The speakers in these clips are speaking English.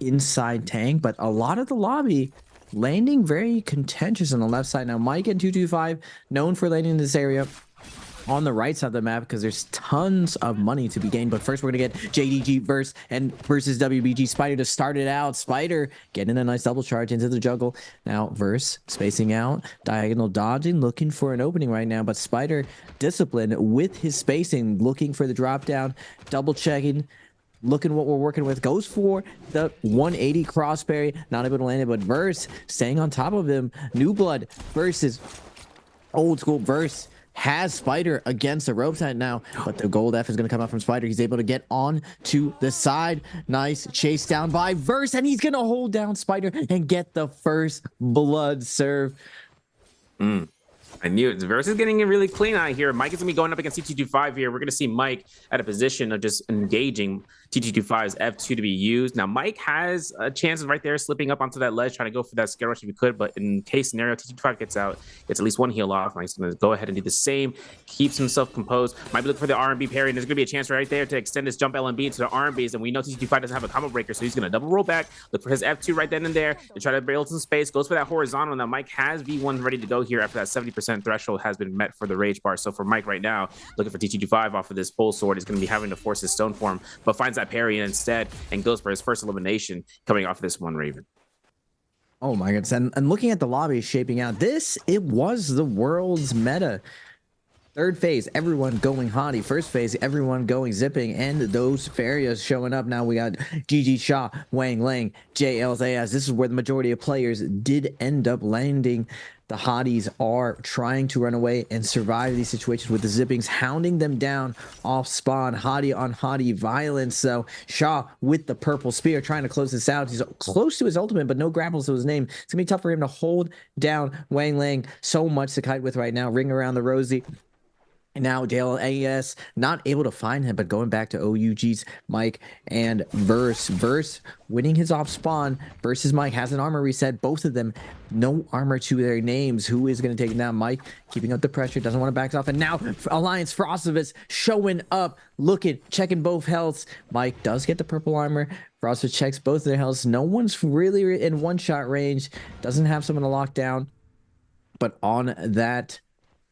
inside tank, but a lot of the lobby landing very contentious on the left side. Now, Mike and 225, known for landing in this area on the right side of the map because there's tons of money to be gained. But first, we're gonna get JDG versus WBG. Spider to start it out. Spider getting a nice double charge into the jungle. Now, Verse spacing out, diagonal dodging, looking for an opening right now. But Spider disciplined with his spacing, looking for the drop down, double checking. Looking what we're working with, goes for the 180 crossberry, not able to land it, but Verse staying on top of him. New Blood versus old school. Verse has Spider against the rope side now, but the gold F is going to come out from Spider. He's able to get on to the side. Nice chase down by Verse, and he's going to hold down Spider and get the first blood serve. I knew it. Verse is getting it really clean out here. Mike is going to be going up against TT25 here. We're going to see Mike at a position of just engaging TT25's F2 to be used. Now, Mike has chances right there slipping up onto that ledge, trying to go for that scare rush if he could. But in case scenario, TT25 gets out, gets at least one heal off. Mike's going to go ahead and do the same. Keeps himself composed. Might be looking for the R&B parry. And there's going to be a chance right there to extend his jump LMB into the R&Bs. And we know TT25 doesn't have a combo breaker, so he's going to double roll back, look for his F2 right then and there to try to build some space. Goes for that horizontal. Now, Mike has V1 ready to go here after that 70% threshold has been met for the rage bar. So for Mike right now, looking for TT25 off of this pole sword, he's going to be having to force his stone form, but finds that parry instead and goes for his first elimination coming off of this one Raven. Oh my goodness. And looking at the lobby shaping out, it was the world's meta. Third phase, everyone going hottie. First phase, everyone going zipping, and those Farias showing up. Now we got GG Shaw, Wang Lang, JL Zayas. This is where the majority of players did end up landing. The hotties are trying to run away and survive these situations with the zippings, hounding them down off spawn. Hottie on hottie violence. So Shaw with the purple spear trying to close this out. He's close to his ultimate, but no grapples to his name. It's gonna be tough for him to hold down Wang Lang. So much to kite with right now. Ring around the rosy. Now JLAS not able to find him, but going back to OUG's Mike and Verse winning his off spawn versus Mike has an armor reset. Both of them no armor to their names. Who is going to take it down? Mike keeping up the pressure, doesn't want to back off, and now Alliance Frostovus showing up, looking, checking both healths. Mike does get the purple armor. Frostovus checks both of their healths. No one's really in one shot range. Doesn't have someone to lock down, but on that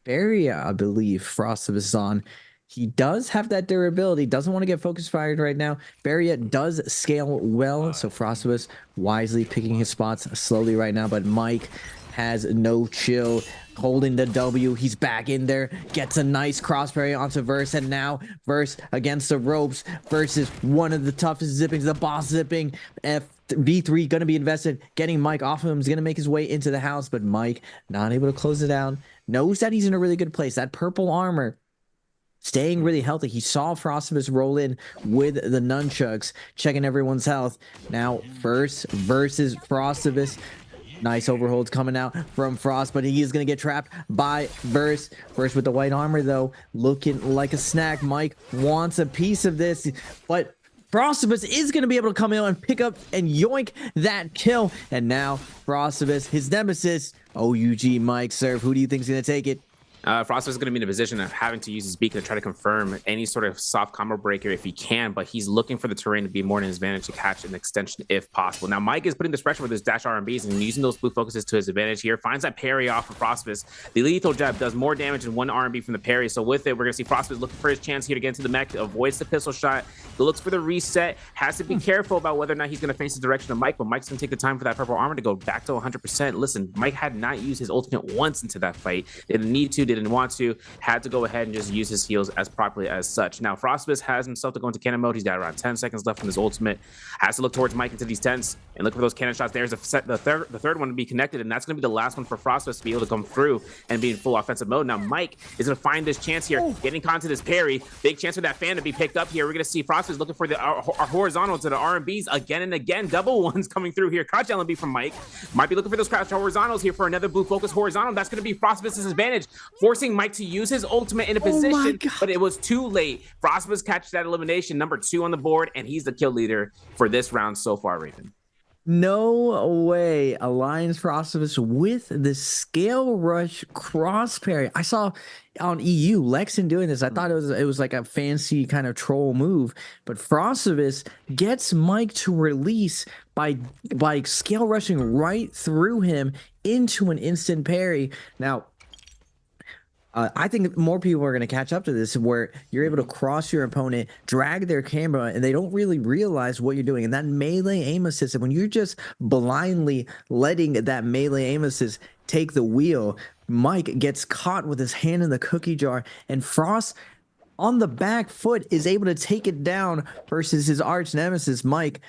area, I believe Frostovus is on. He does have that durability, doesn't want to get focus fired right now. Barrier does scale well, so Frostovus wisely picking his spots slowly right now, but Mike has no chill, holding the W. He's back in there, gets a nice crossberry onto Verse, and now Verse against the ropes versus one of the toughest zippings, the boss zipping. V3 going to be invested, getting Mike off of him. He's going to make his way into the house, but Mike not able to close it down. Knows that he's in a really good place. That purple armor staying really healthy. He saw Frostovus roll in with the nunchucks, checking everyone's health. Now first versus Frostovus. Nice overholds coming out from Frost, but he is going to get trapped by Verse. Verse with the white armor, though, looking like a snack. Mike wants a piece of this, but Frostovus is going to be able to come in and pick up and yoink that kill. And now Frostovus, his nemesis, OUG Mike Serve. Who do you think is going to take it? Frostovus is going to be in a position of having to use his beacon to try to confirm any sort of soft combo breaker if he can, but he's looking for the terrain to be more than his advantage to catch an extension if possible. Now, Mike is putting this pressure with his dash RMBs and using those blue focuses to his advantage here. Finds that parry off of Frostovus. The lethal jab does more damage than one RMB from the parry, so with it, we're going to see Frostovus looking for his chance here to get into the mech, avoids the pistol shot, looks for the reset, has to be careful about whether or not he's going to face the direction of Mike, but Mike's going to take the time for that purple armor to go back to 100%. Listen, Mike had not used his ultimate once into that fight. Didn't need to, didn't want to. Had to go ahead and just use his heals as properly as such. Now, Frostovus has himself to go into cannon mode. He's got around 10 seconds left on his ultimate. Has to look towards Mike into these tents and look for those cannon shots. There's the third one to be connected, and that's going to be the last one for Frostovus to be able to come through and be in full offensive mode. Now, Mike is going to find this chance here, getting caught to this parry. Big chance for that fan to be picked up here. We're going to see Frostovus looking for the horizontal to the RMBs again and again. Double ones coming through here. Crouch LMB from Mike. Might be looking for those crouch horizontals here for another blue focus horizontal. That's going to be Frostovus' advantage, forcing Mike to use his ultimate in a position, but it was too late. Frostovus catches that elimination, number 2 on the board, and he's the kill leader for this round so far, Raven. No way. Alliance Frostivus with the Scale Rush cross parry. I saw on EU Lexin doing this. I thought it was like a fancy kind of troll move, but Frostivus gets Mike to release by scale rushing right through him into an instant parry. Now, I think more people are going to catch up to this where you're able to cross your opponent, drag their camera, and they don't really realize what you're doing. And that melee aim assist, when you're just blindly letting that melee aim assist take the wheel, Mike gets caught with his hand in the cookie jar, and Frost on the back foot is able to take it down versus his arch nemesis, Mike.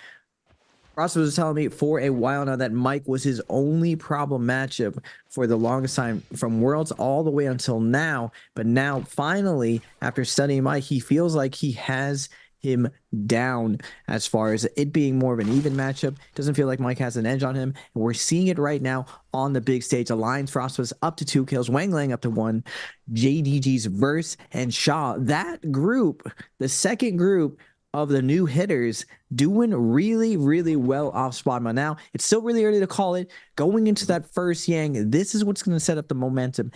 Ross was telling me for a while now that Mike was his only problem matchup for the longest time from Worlds all the way until now. But now, finally, after studying Mike, he feels like he has him down as far as it being more of an even matchup. Doesn't feel like Mike has an edge on him. And we're seeing it right now on the big stage. Alliance Frost was up to 2 kills, Wang Lang up to 1, JDG's Verse and Shaw. That group, the second group of the new hitters, doing really, really well off Spadma. Now, it's still really early to call it. Going into that first Yang, this is what's going to set up the momentum.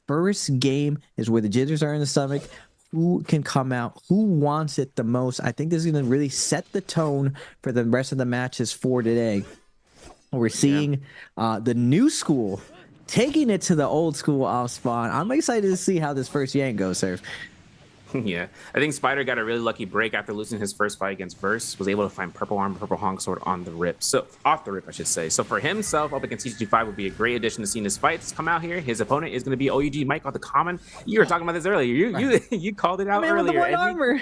First game is where the jitters are in the stomach. Who can come out? Who wants it the most? I think this is going to really set the tone for the rest of the matches for today. We're seeing the new school taking it to the old school off Spawn. I'm excited to see how this first Yang goes, sir. Yeah, I think Spider got a really lucky break after losing his first fight against Verse. Was able to find Purple Arm, Purple Honk Sword on the rip. So off the rip, I should say. So for himself, up against TG5 would be a great addition to seeing his fights come out here. His opponent is going to be OUG Mike off the common. You were talking about this earlier. You called it out earlier. With the white armor.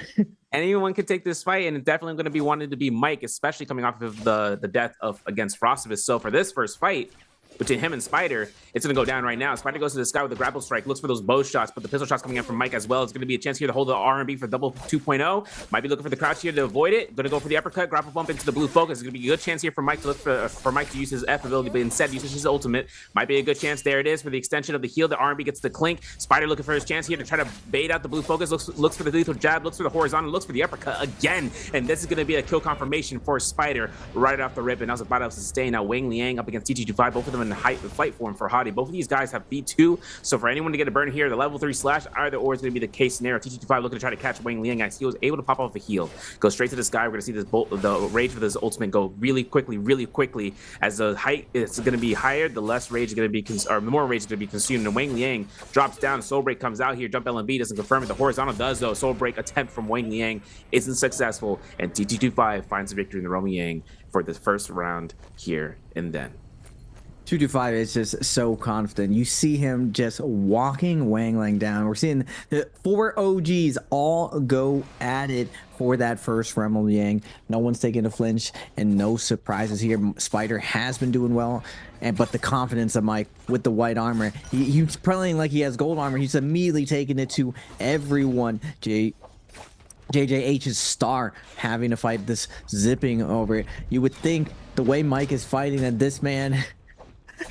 Anyone could take this fight, and it's definitely going to be wanted to be Mike, especially coming off of the death of against Frostivus. So for this first fight between him and Spider, it's going to go down right now. Spider goes to the sky with a grapple strike, looks for those bow shots, but the pistol shots coming in from Mike as well. It's going to be a chance here to hold the R&B for double 2.0. Might be looking for the crouch here to avoid it. Going to go for the uppercut, grapple bump into the blue focus. It's going to be a good chance here for Mike to look for Mike to use his F ability, but instead uses his ultimate. Might be a good chance. There it is for the extension of the heal. The R&B gets the clink. Spider looking for his chance here to try to bait out the blue focus. Looks for the lethal jab, looks for the horizontal, looks for the uppercut again. And this is going to be a kill confirmation for Spider right off the rip. And now it's about to sustain. Now Wang Liang up against TG25, both of them in the flight form for Hadi. Both of these guys have B2, so for anyone to get a burn here, the level 3 slash either or is going to be the case scenario. TG25 looking to try to catch Wang Liang as he was able to pop off a heal, go straight to the sky. We're going to see this the rage with his ultimate go really quickly as the height is going to be higher, the less rage is going to be or the more rage is going to be consumed. And Wang Liang drops down. Soul Break comes out here. Jump LMB doesn't confirm it. The horizontal does though. Soul Break attempt from Wang Liang isn't successful, and TG25 finds the victory in the Romy Yang for the first round here and then. 225 is just so confident. You see him just walking Wang Lang down. We're seeing the 4 OGs all go at it for that first Romy Yang. No one's taking a flinch, and no surprises here. Spider has been doing well, but the confidence of Mike with the white armor, he's playing like he has gold armor. He's immediately taking it to everyone. JJH's Star having to fight this, zipping over it. You would think the way Mike is fighting that this man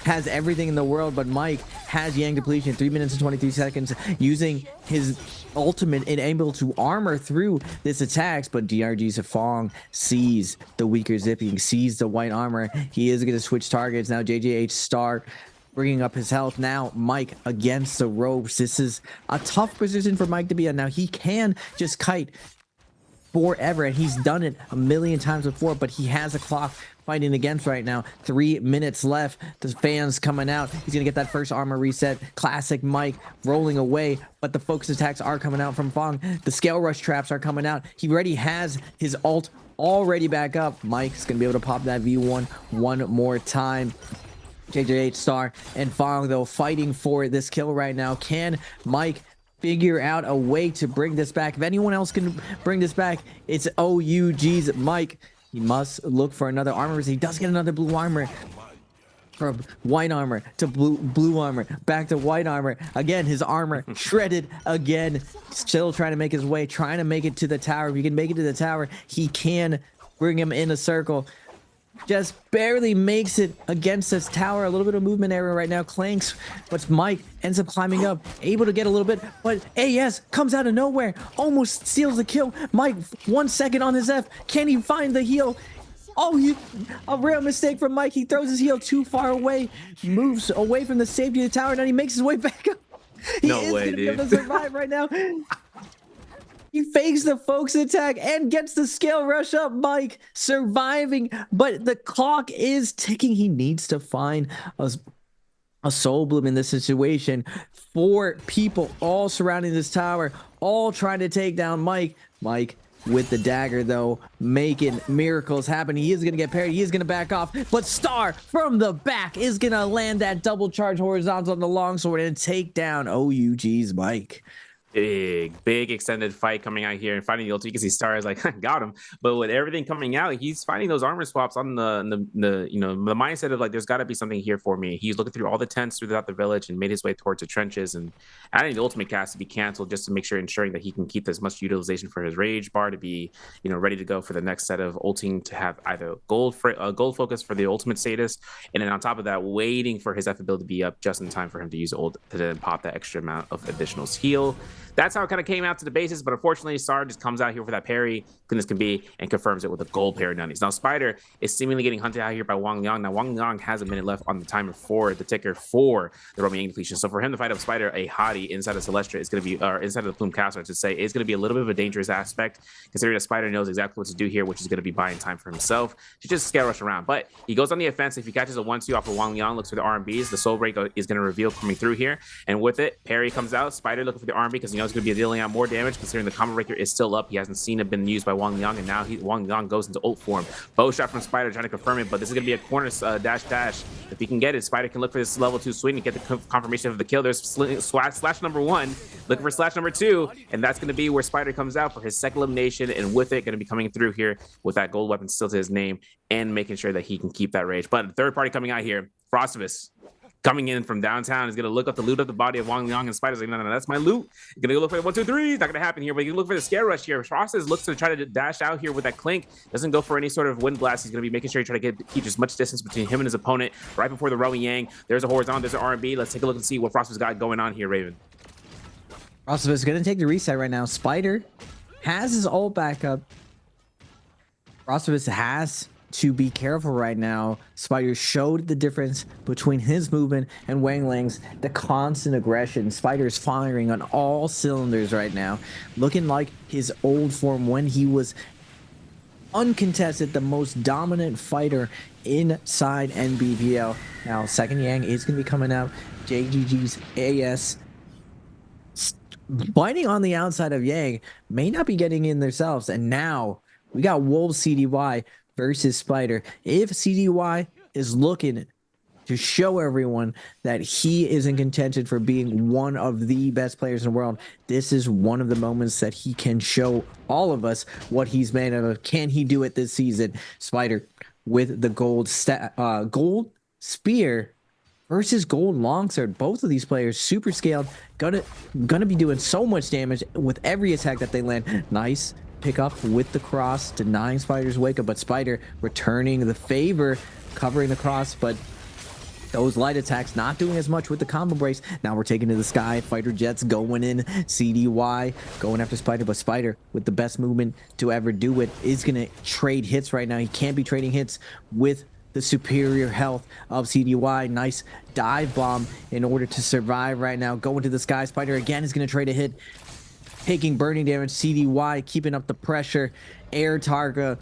has everything in the world, but Mike has Yang depletion, 3 minutes and 23 seconds, using his ultimate and able to armor through this attacks. But DRG's Fong sees the weaker zipping, sees the white armor. He is going to switch targets now. JJH Star bringing up his health. Now Mike against the ropes. This is a tough position for Mike to be in. Now he can just kite forever, and he's done it a million times before, but he has a clock fighting against right now. 3 minutes left. The fans coming out. He's gonna get that first armor reset. Classic Mike rolling away, but the focus attacks are coming out from Fong. The scale rush traps are coming out. He already has his ult already back up. Mike's gonna be able to pop that V1 one more time. JJH Star and Fong though fighting for this kill right now. Can Mike figure out a way to bring this back? If anyone else can bring this back, it's OUG's Mike. He must look for another armor. He does get another blue armor. From white armor to blue armor, back to white armor. Again, his armor shredded again. Still trying to make his way, trying to make it to the tower. If he can make it to the tower, he can bring him in a circle. Just barely makes it against this tower. A little bit of movement error right now. Clanks, but Mike ends up climbing up, able to get a little bit, but AS comes out of nowhere, almost steals the kill. Mike, 1 second on his F. Can he find the heal? Oh, a real mistake from Mike. He throws his heel too far away, moves away from the safety of the tower, and then he makes his way back up. He No is way, going to be able dude. to survive right now. He fakes the folks attack and gets the scale rush up. Mike surviving, but the clock is ticking. He needs to find a soul bloom in this situation. 4 people all surrounding this tower, all trying to take down Mike. Mike with the dagger, though, making miracles happen. He is going to get parried. He is going to back off, but Star from the back is going to land that double charge horizontal on the longsword and take down OUG's Mike. Big extended fight coming out here and finding the ultimate. You can see Star is like, got him. But with everything coming out, he's finding those armor swaps on the the mindset of like, there's got to be something here for me. He's looking through all the tents throughout the village and made his way towards the trenches and adding the ultimate cast to be canceled just to make sure, ensuring that he can keep as much utilization for his rage bar to be, ready to go for the next set of ulting, to have either gold focus for the ultimate status, and then on top of that, waiting for his F ability to be up just in time for him to use ult to then pop that extra amount of additional heal. That's how it kind of came out to the basis, but unfortunately, Star just comes out here for that parry, goodness can be, and confirms it with a gold parry nunnies. Now, Spider is seemingly getting hunted out here by Wang Liang. Now, Wang Liang has a minute left on the timer for the ticker for the Roman Yang depletion. So for him to fight up Spider, a hottie inside of Celestia is going to be, or inside of the Plume Castle, I should say, is going to be a little bit of a dangerous aspect, considering that Spider knows exactly what to do here, which is going to be buying time for himself to just scale rush around. But he goes on the offensive. He catches a 1-2 off of Wang Liang, looks for the RMBs. The Soul Break is going to reveal coming through here, and with it, parry comes out. Spider looking for the RMB because he knows it's going to be dealing out more damage, considering the combo breaker is still up. He hasn't seen it been used by Wang Liang, and now Wang Liang goes into ult form. Bow shot from Spider trying to confirm it, but this is going to be a corner dash. If he can get it, Spider can look for this level 2 swing and get the confirmation of the kill. There's slash number 1, looking for slash number 2, and that's going to be where Spider comes out for his second elimination, and with it, going to be coming through here with that gold weapon still to his name and making sure that he can keep that rage. But the third party coming out here, Frostivus, coming in from downtown, is going to look up the loot of the body of Wang Liang, and Spider's like, no, that's my loot. You're going to go look for the 1, 2, 3. It's not going to happen here, but you can look for the scare rush here. Frostivus looks to try to dash out here with that clink. Doesn't go for any sort of wind blast. He's going to be making sure he try to keep as much distance between him and his opponent. Right before the Rowan Yang, there's a horizontal, there's an R&B. Let's take a look and see what Frostivus got going on here, Raven. Frostivus is going to take the reset right now. Spider has his ult back up. Frostivus has to be careful right now. Spider showed the difference between his movement and Wang Lang's, the constant aggression. Spider's firing on all cylinders right now, looking like his old form when he was uncontested the most dominant fighter inside NBPL. Now, second Yang is going to be coming out. JGG's AS biting on the outside of Yang, may not be getting in themselves, and now we got Wolves CDY versus Spider. If CDY is looking to show everyone that he is in contention for being one of the best players in the world, this is one of the moments that he can show all of us what he's made of. Can he do it this season? Spider with the gold spear versus gold longsword. Both of these players super scaled, gonna be doing so much damage with every attack that they land. Nice pick up with the cross, denying Spider's wake up, but Spider returning the favor, covering the cross, but those light attacks not doing as much with the combo breaks. Now we're taking to the sky. Fighter jets going in. CDY going after Spider, but Spider with the best movement to ever do it is going to trade hits right now. He can't be trading hits with the superior health of CDY. Nice dive bomb in order to survive right now. Going to the sky. Spider again is going to trade a hit, taking burning damage. CDY keeping up the pressure. Air Targa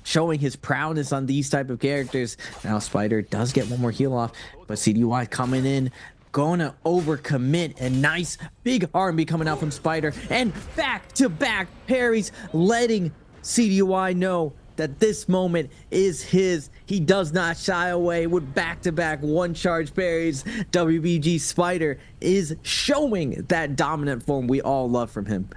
showing his prowess on these type of characters. Now Spider does get one more heal off, but CDY coming in, gonna overcommit. A nice big R&B coming out from Spider, and back-to-back parries, letting CDY know that this moment is his. He does not shy away with back-to-back one-charge parries. WBG Spider is showing that dominant form we all love from him.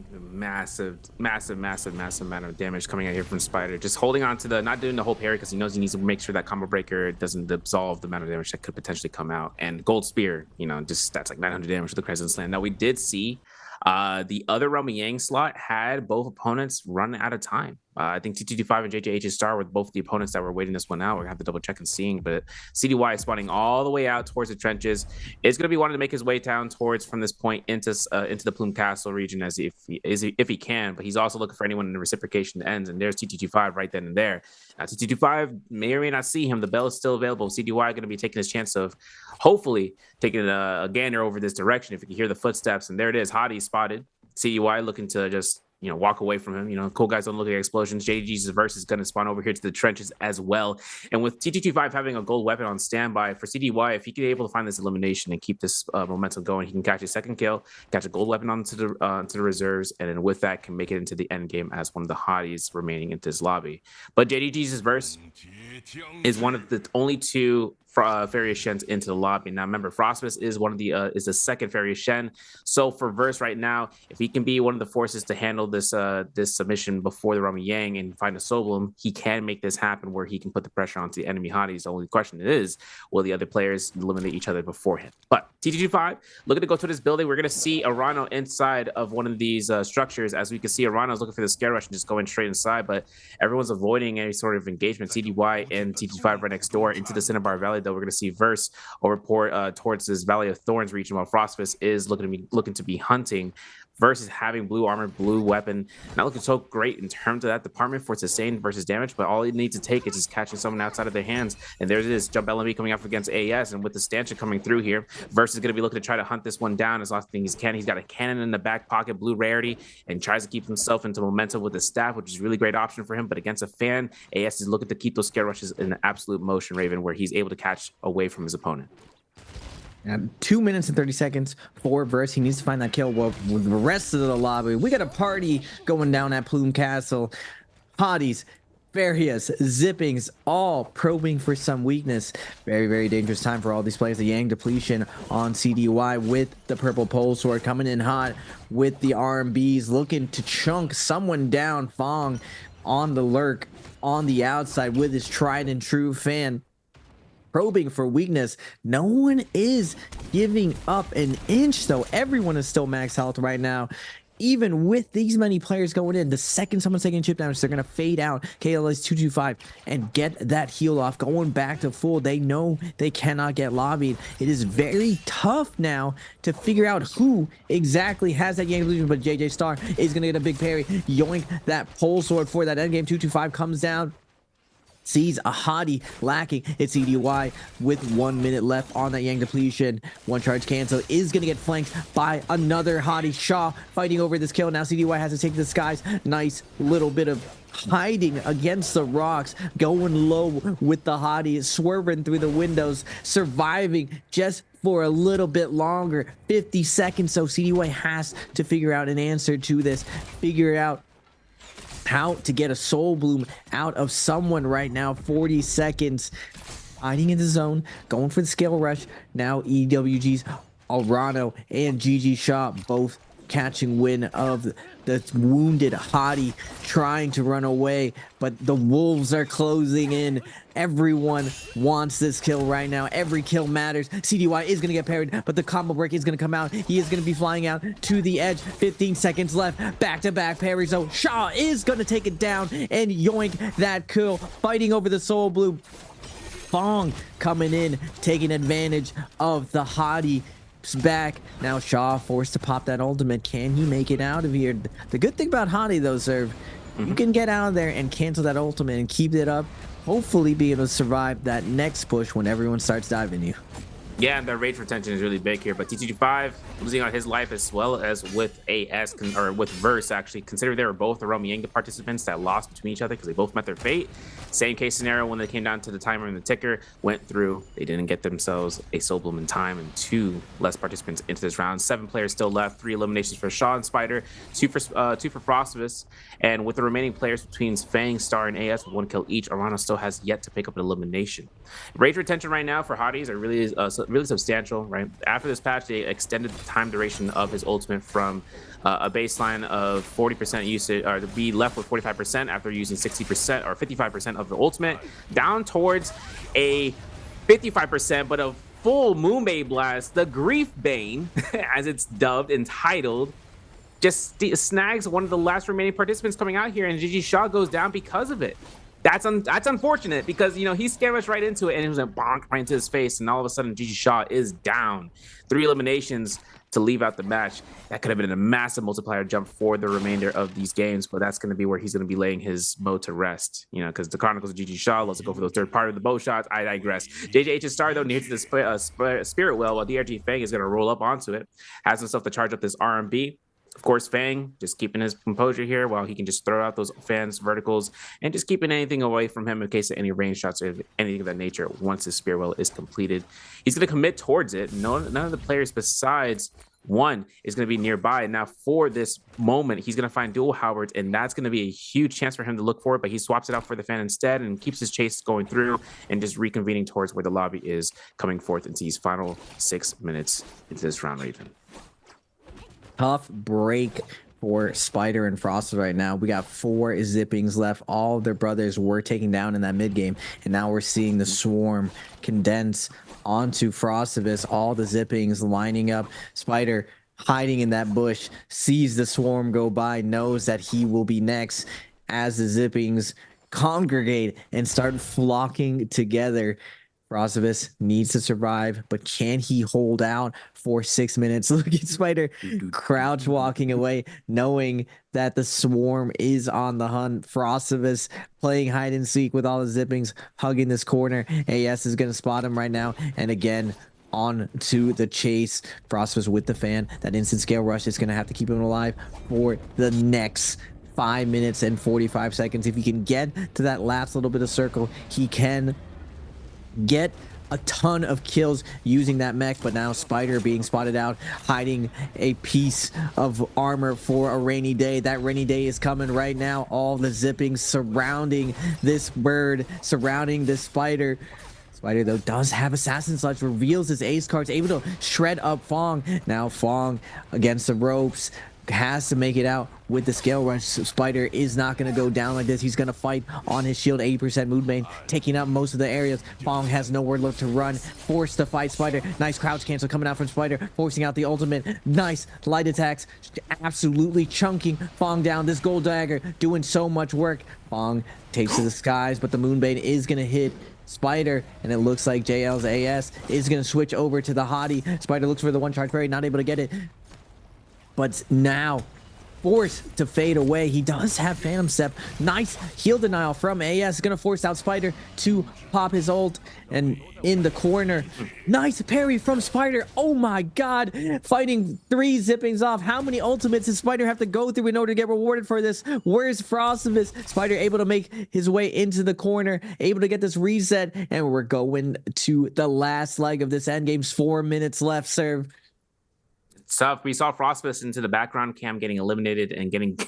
Massive amount of damage coming out here from Spider. Just holding on to the, not doing the whole parry because he knows he needs to make sure that combo breaker doesn't absolve the amount of damage that could potentially come out. And gold spear, just that's like 900 damage with the Crescent Slam. Now we did see the other Roman Yang slot had both opponents run out of time. I think T225 and JJH's star were both the opponents that were waiting this one out. We're gonna have to double check and seeing, but CDY is spawning all the way out towards the trenches. Is gonna be wanting to make his way down towards from this point into the Plume Castle region as if he can. But he's also looking for anyone in the reciprocation ends. And there's T225 right then and there. Now T225 may or may not see him. The bell is still available. CDY going to be taking his chance of hopefully taking a gander over this direction if you can hear the footsteps. And there it is. Hottie spotted. CDY looking to just walk away from him. Cool guys don't look at explosions. JDG's verse is going to spawn over here to the trenches as well. And with T225 having a gold weapon on standby for CDY, if he can be able to find this elimination and keep this momentum going, he can catch a second kill, catch a gold weapon onto the reserves, and then with that can make it into the end game as one of the hotties remaining in this lobby. But JDG's verse is one of the only two Farius Shens into the lobby. Now remember, Frostmas is one of the is the second Farius Shen. So for Verse right now, if he can be one of the forces to handle this this submission before the Rami Yang and find a Soblum, he can make this happen where he can put the pressure onto the enemy hotties. The only question is, will the other players eliminate each other beforehand? But T225 looking to go to this building. We're gonna see Arano inside of one of these structures. As we can see, Arano's looking for the scare rush and just going straight inside, but everyone's avoiding any sort of engagement. CDY and T225 right next door into the Cinnabar Valley. Though we're going to see Verse over towards this Valley of Thorns region, while Frostfist is looking to be hunting. Verse is having blue armor, blue weapon, not looking so great in terms of that department for sustained versus damage, but all it needs to take is just catching someone outside of their hands. And there's this jump LMB coming up against AS, and with the stanchion coming through here, Verse is going to be looking to try to hunt this one down as long as he can. He's got a cannon in the back pocket, blue rarity, and tries to keep himself into momentum with the staff, which is a really great option for him. But against a fan, AS is looking to keep those scare rushes in absolute motion, Raven, where he's able to catch away from his opponent. And 2 minutes and 30 seconds for Verse. He needs to find that kill. Well, with the rest of the lobby, we got a party going down at Plume Castle. Hotties, Farius, Zippings, all probing for some weakness. Very, very dangerous time for all these players. The Yang depletion on CDY with the purple pole sword coming in hot with the RMBs, looking to chunk someone down. Fong on the lurk on the outside with his tried and true fan. Probing for weakness. No one is giving up an inch, though. Everyone is still max health right now. Even with these many players going in, the second someone's taking chip damage, they're going to fade out KLS 225 and get that heal off. Going back to full, they know they cannot get lobbied. It is very tough now to figure out who exactly has that Yang illusion, but JJ Star is going to get a big parry. Yoink that pole sword for that endgame. 225 comes down. Sees a hottie lacking. It's CDY with 1 minute left on that Yang depletion. One charge cancel is going to get flanked by another hottie. Shaw fighting over this kill. Now CDY has to take the skies. Nice little bit of hiding against the rocks. Going low with the hottie. Swerving through the windows. Surviving just for a little bit longer. 50 seconds. So CDY has to figure out an answer to this. Figure out how to get a soul bloom out of someone right now. 40 seconds hiding in the zone, going for the scale rush. Now EWG's Arano and GG Shaw both catching wind of the wounded hottie trying to run away, but the wolves are closing in. Everyone wants this kill right now. Every kill matters. CDY is going to get parried, but the combo break is going to come out. He is going to be flying out to the edge. 15 seconds left. Back-to-back parry. So Shaw is going to take it down and yoink that kill. Fighting over the soul blue. Fong coming in, taking advantage of the hottie. Back now. Shaw forced to pop that ultimate. Can he make it out of here? The good thing about hottie though, Serve, you can get out of there and cancel that ultimate and keep it up, hopefully be able to survive that next push when everyone starts diving you. Yeah, and the rage retention is really big here, but T225 losing on his life as well as with AS, or with Verse, actually, considering they were both the Rami Yang participants that lost between each other because they both met their fate. Same case scenario when they came down to the timer and the ticker, went through, they didn't get themselves a soul bloom in time, and 2 less participants into this round. 7 players still left, 3 eliminations for Shaw and Spider, 2 for Frostvis, and with the remaining players between Fang, Star, and AS with 1 kill each, Arano still has yet to pick up an elimination. Rage retention right now for hotties are really substantial, right? After this patch, they extended the time duration of his ultimate from a baseline of 40% usage, or to be left with 45% after using 60% or 55% of the ultimate, down towards a 55%, but a full Moonbay Blast, the Grief Bane, as it's dubbed, entitled, just snags one of the last remaining participants coming out here, and Gigi Shaw goes down because of it. That's unfortunate because, you know, he scammed us right into it, and it was a bonk right into his face, and all of a sudden Gigi Shaw is down. 3 eliminations to leave out the match. That could have been a massive multiplier jump for the remainder of these games, but that's going to be where he's going to be laying his mode to rest, you know, because the Chronicles of Gigi Shaw loves to go for those third part of the bow shots. I digress. JJH's star, though, needs the Spirit Well, while DRG Fang is going to roll up onto it, has himself to charge up this RMB. Of course, Fang just keeping his composure here while he can just throw out those fans verticals and just keeping anything away from him in case of any range shots or anything of that nature once his Spear Well is completed. He's going to commit towards it. None of the players besides one is going to be nearby. And now for this moment, he's going to find dual halberds, and that's going to be a huge chance for him to look for it, but he swaps it out for the fan instead and keeps his chase going through and just reconvening towards where the lobby is, coming forth into these final 6 minutes into this round, Raven. Tough break for Spider and Frost right now. We got 4 zippings left. All of their brothers were taken down in that mid game, and now we're seeing the swarm condense onto Frostivus. All the zippings lining up. Spider hiding in that bush, sees the swarm go by, knows that he will be next as the zippings congregate and start flocking together. Frostivus needs to survive, but can he hold out for 6 minutes? Look at Spider crouch walking away, knowing that the swarm is on the hunt. Frostivus playing hide and seek with all the zippings, hugging this corner. AS is going to spot him right now. And again, on to the chase. Frostivus with the fan. That instant scale rush is going to have to keep him alive for the next 5 minutes and 45 seconds. If he can get to that last little bit of circle, he can get a ton of kills using that mech. But now Spider being spotted out, hiding a piece of armor for a rainy day. That rainy day is coming right now. All the zipping surrounding this bird, surrounding this Spider. Spider, though, does have Assassin Sludge, reveals his ace cards, able to shred up Fong. Now Fong against the ropes, has to make it out with the scale rush. Spider is not going to go down like this. He's going to fight on his shield. 80% mood main, taking up most of the areas. Fong has nowhere left to run, forced to fight Spider. Nice crouch cancel coming out from Spider, forcing out the ultimate. Nice light attacks, absolutely chunking Fong down. This gold dagger doing so much work. Fong takes to the skies, but the moonbane is going to hit Spider, and it looks like JL's AS is going to switch over to the hottie. Spider looks for the one charge parry, not able to get it, but now forced to fade away. He does have Phantom Step. Nice heal denial from AS. Gonna force out Spider to pop his ult, and in the corner, nice parry from Spider. Oh my god, fighting 3 zippings off. How many ultimates does Spider have to go through in order to get rewarded for this? Where's Frostivus? Spider able to make his way into the corner, able to get this reset, and we're going to the last leg of this endgame. 4 minutes left. Serve. Tough. We saw Frostivus into the background cam getting eliminated and getting,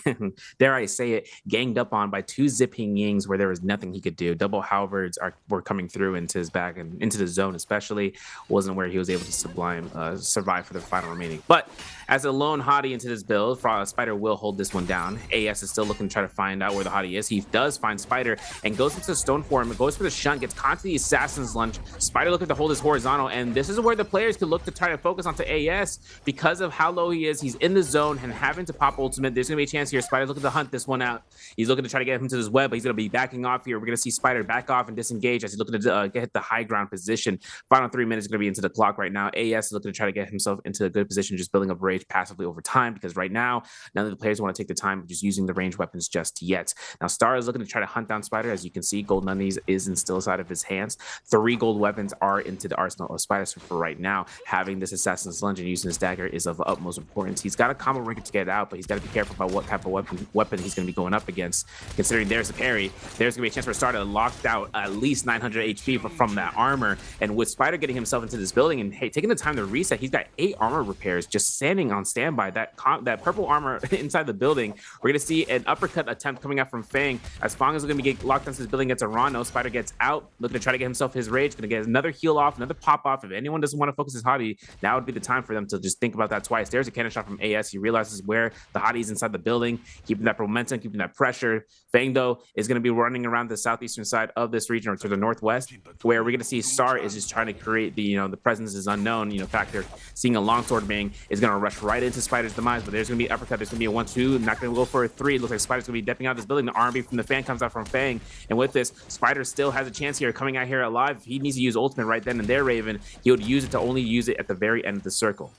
dare I say it, ganged up on by 2 zipping yings where there was nothing he could do. Double halberds were coming through into his back and into the zone, especially wasn't where he was able to survive for the final remaining. But as a lone hottie into this build, Spider will hold this one down. AS is still looking to try to find out where the hottie is. He does find Spider and goes into the stone form, goes for the shunt, gets caught to the assassin's lunge. Spider looking to hold his horizontal, and this is where the players could look to try to focus onto AS because of how low he is. He's in the zone and having to pop ultimate. There's gonna be a chance here. Spider's looking to hunt this one out. He's looking to try to get him to this web, but he's gonna be backing off here. We're gonna see Spider back off and disengage as he's looking to get the high ground position. Final 3 minutes is gonna be into the clock right now. AS is looking to try to get himself into a good position, just building up rage passively over time, because right now none of the players want to take the time of just using the ranged weapons just yet. Now Star is looking to try to hunt down Spider. As you can see, gold undies is still inside of his hands. 3 gold weapons are into the arsenal of Spider. So for right now, having this assassin's lunge and using his dagger is of utmost importance. He's got a combo ring to get out, but he's got to be careful about what type of weapon he's going to be going up against. Considering there's a parry, there's going to be a chance for Star to lock out at least 900 HP from that armor. And with Spider getting himself into this building and taking the time to reset, he's got 8 armor repairs just standing on standby. That purple armor inside the building. We're going to see an uppercut attempt coming out from Fang as Fang is going to be locked into this building against Arano. Spider gets out, looking to try to get himself his rage, going to get another heal off, another pop off. If anyone doesn't want to focus his hottie, now would be the time for them to just think about that that twice. There's a cannon shot from AS. He realizes where the Hotties inside the building, keeping that momentum, keeping that pressure. Fang, though, is going to be running around the southeastern side of this region, or to the northwest, where we're going to see Star is just trying to create the, the presence is unknown, factor. Seeing a longsword bang is going to rush right into Spider's demise, but there's going to be an uppercut. There's going to be a 1-2, not going to go for a 3. It looks like Spider's going to be dipping out of this building. The R&B from the fan comes out from Fang, and with this, Spider still has a chance here, coming out here alive. If he needs to use ultimate right then and there, Raven, he would use it to only use it at the very end of the circle.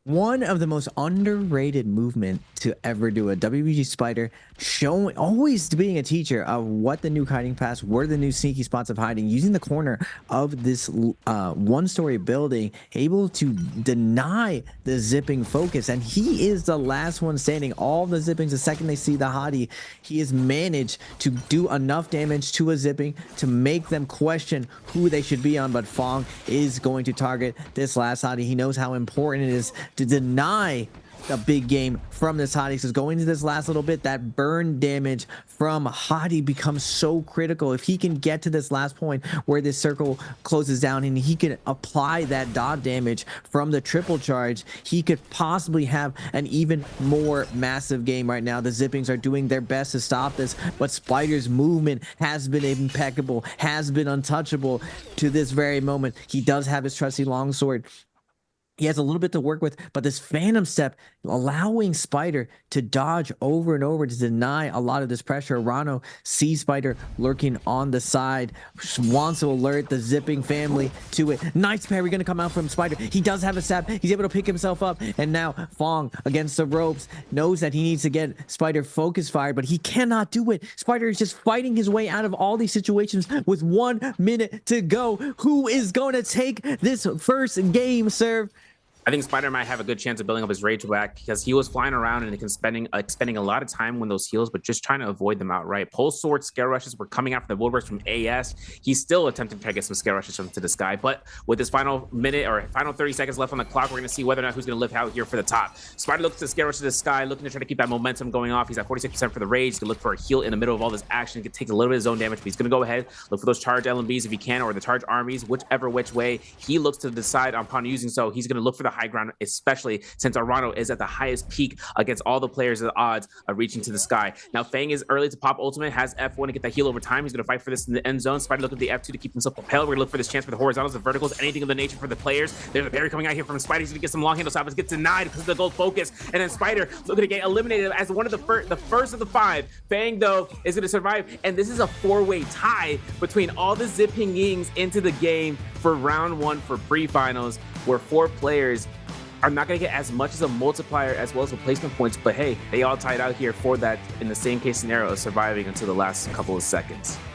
One of the most underrated movement to ever do a WBG Spider, showing always being a teacher of what the new hiding paths were, the new sneaky spots of hiding, using the corner of this one-story building, able to deny the zipping focus, and he is the last one standing. All the zippings, the second they see the hottie, he has managed to do enough damage to a zipping to make them question who they should be on. But Fong is going to target this last hottie. He knows how important it is to deny the big game from this hottie. So going to this last little bit, that burn damage from hottie becomes so critical. If he can get to this last point where this circle closes down and he can apply that dot damage from the triple charge, he could possibly have an even more massive game right now. The zippings are doing their best to stop this, but Spider's movement has been impeccable, has been untouchable to this very moment. He does have his trusty longsword. He has a little bit to work with, but this Phantom Step allowing Spider to dodge over and over to deny a lot of this pressure. Rano sees Spider lurking on the side, wants to alert the zipping family to it. Nice parry going to come out from Spider. He does have a stab. He's able to pick himself up, and now Fong against the ropes knows that he needs to get Spider focus fired, but he cannot do it. Spider is just fighting his way out of all these situations with 1 minute to go. Who is going to take this first game, sir? I think Spider might have a good chance of building up his rage back, because he was flying around and spending a lot of time when those heals, but just trying to avoid them outright. Pulse sword scare rushes were coming out from the woodworks from AS. He's still attempting to try to get some scare rushes from to the sky, but with this final minute or final 30 seconds left on the clock, we're going to see whether or not who's going to live out here for the top. Spider looks to scare rush to the sky, looking to try to keep that momentum going off. He's at 46% for the rage. He's going to look for a heal in the middle of all this action. He can take a little bit of zone damage, but he's going to go ahead, look for those charge LMBs if he can, or the charge armies, whichever which way he looks to decide upon using so. He's going to look for the high ground, especially since Arano is at the highest peak against all the players at the odds of reaching to the sky. Now, Fang is early to pop ultimate, has F1 to get that heal over time. He's going to fight for this in the end zone. Spider look at the F2 to keep himself propelled. We're going to look for this chance for the horizontals, the verticals, anything of the nature for the players. There's a parry coming out here from Spider. He's going to get some long handle stops, gets denied because of the gold focus. And then Spider looking to get eliminated as one of the first of the 5. Fang, though, is going to survive. And this is a 4-way tie between all the zipping yings into the game for round 1 for pre-finals, where 4 players are not going to get as much as a multiplier as well as replacement points, but hey, they all tied out here for that in the same case scenario of surviving until the last couple of seconds.